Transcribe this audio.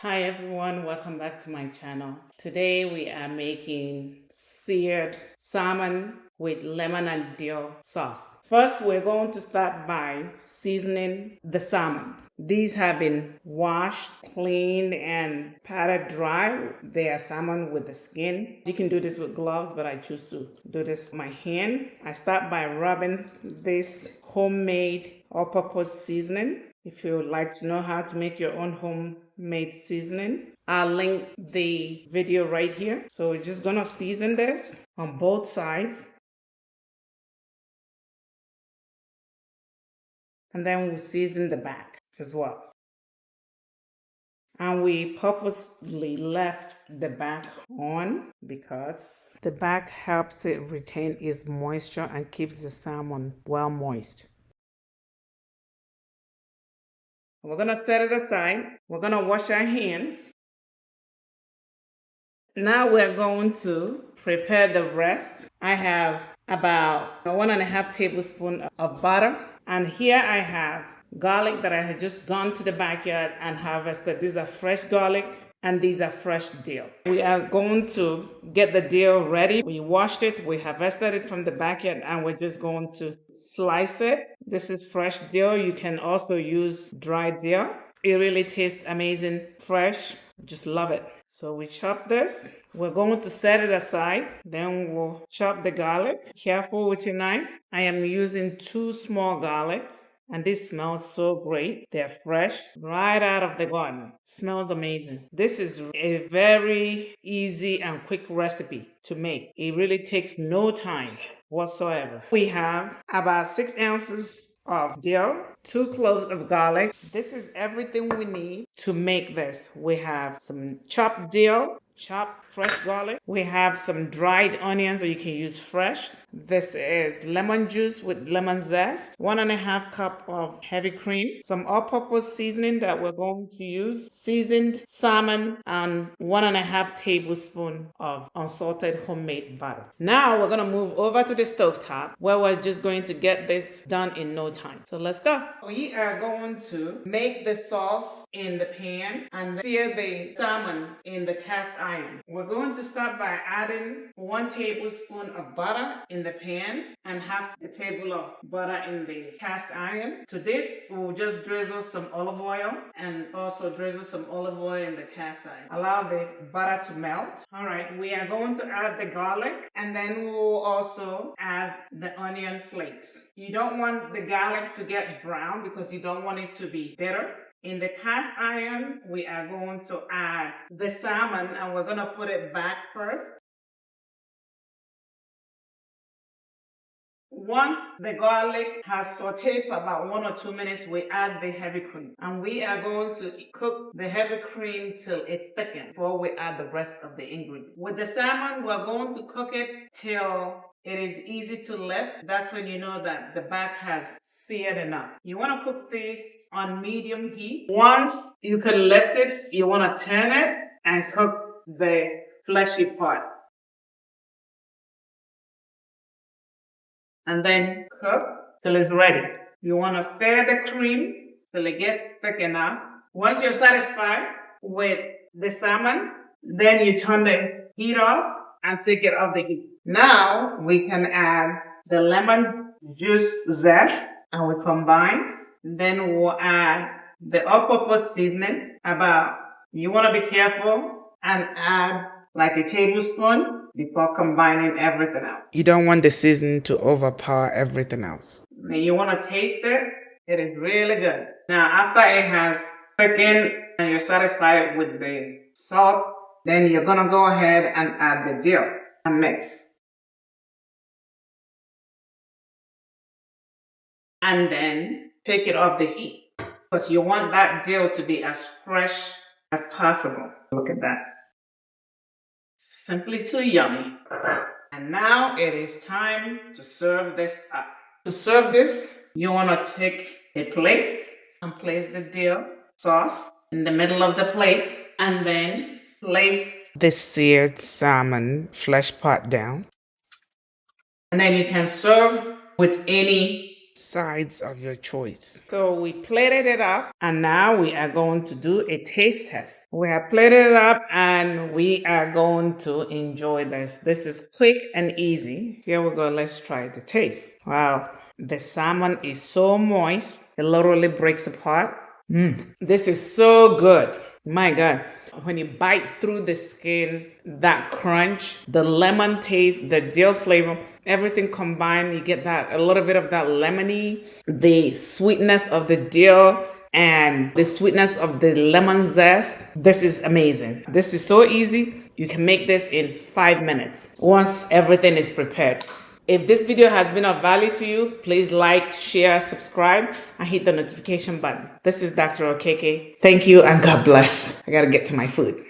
Hi everyone, welcome back to my channel. Today we are making seared salmon with lemon and dill sauce. First, we're going to start by seasoning the salmon. These have been washed, cleaned, and patted dry. They are salmon with the skin. You can do this with gloves, but I choose to do this with my hand. I start by rubbing this homemade all-purpose seasoning. If you would like to know how to make your own homemade seasoning, I'll link the video right here. So we're just gonna season this on both sides. And then we'll season the back as well. And we purposely left the back on because the back helps it retain its moisture and keeps the salmon well moist. We're gonna set it aside. We're gonna wash our hands. Now we're going to prepare the rest. I have about 1.5 tablespoons of butter. And here I have garlic that I had just gone to the backyard and harvested. These are fresh garlic and these are fresh dill. We are going to get the dill ready. We washed it, we harvested it from the backyard, and we're just going to slice it. This is fresh dill. You can also use dried dill. It really tastes amazing, fresh. Just love it. So we chop this. We're going to set it aside. Then we'll chop the garlic. Careful with your knife. I am using 2 small garlics. And this smells so great. They're fresh, right out of the garden. Smells amazing. This is a very easy and quick recipe to make. It really takes no time whatsoever. We have about 6 ounces of dill, 2 cloves of garlic. This is everything we need to make this. We have some chopped dill, chopped fresh garlic. We have some dried onions, or you can use fresh. This is lemon juice with lemon zest, 1.5 cup of heavy cream, some all-purpose seasoning that we're going to use, seasoned salmon, and 1.5 tablespoons of unsalted homemade butter. Now we're gonna move over to the stovetop where we're just going to get this done in no time. So let's go. We are going to make the sauce in the pan and sear the salmon in the cast iron. We're going to start by adding 1 tablespoon of butter in the pan and half a table of butter in the cast iron. To this, we'll just drizzle some olive oil and also drizzle some olive oil in the cast iron. Allow the butter to melt. All right, we are going to add the garlic and then we'll also add the onion flakes. You don't want the garlic to get brown because you don't want it to be bitter. In the cast iron, we are going to add the salmon and we're going to put it back first. Once the garlic has sauteed for about 1 or 2 minutes, we add the heavy cream. And we are going to cook the heavy cream till it thickens before we add the rest of the ingredients. With the salmon, we're going to cook it till it is easy to lift. That's when you know that the back has seared enough. You want to put this on medium heat. Once you can lift it, you want to turn it and cook the fleshy part. And then cook till it's ready. You want to stir the cream till it gets thick enough. Once you're satisfied with the salmon, then you turn the heat off and take it off the heat. Now we can add the lemon juice zest and we combine. Then we'll add the all-purpose seasoning. You want to be careful and add like a tablespoon before combining everything else. You don't want the seasoning to overpower everything else. Then you want to taste it. It is really good. Now after it has thickened and you're satisfied with the salt, then you're going to go ahead and add the dill and mix. And then take it off the heat because you want that dill to be as fresh as possible. Look at that. Simply too yummy. And now it is time to serve this up. To serve this, you want to take a plate and place the dill sauce in the middle of the plate and then place the seared salmon flesh part down. And then you can serve with any sides of your choice. So we plated it up, and now we are going to do a taste test. We have plated it up and we are going to enjoy this. This is quick and easy. Here we go. Let's try the taste. Wow. The salmon is so moist. It literally breaks apart. This is so good. My God. When you bite through the skin, that crunch, the lemon taste, the dill flavor, everything combined, you get that a little bit of that lemony, the sweetness of the dill, and the sweetness of the lemon zest. This is amazing. This is so easy. You can make this in 5 minutes once everything is prepared. If this video has been of value to you, please like, share, subscribe, and hit the notification button. This is Dr. Okeke. Thank you and God bless. I gotta get to my food.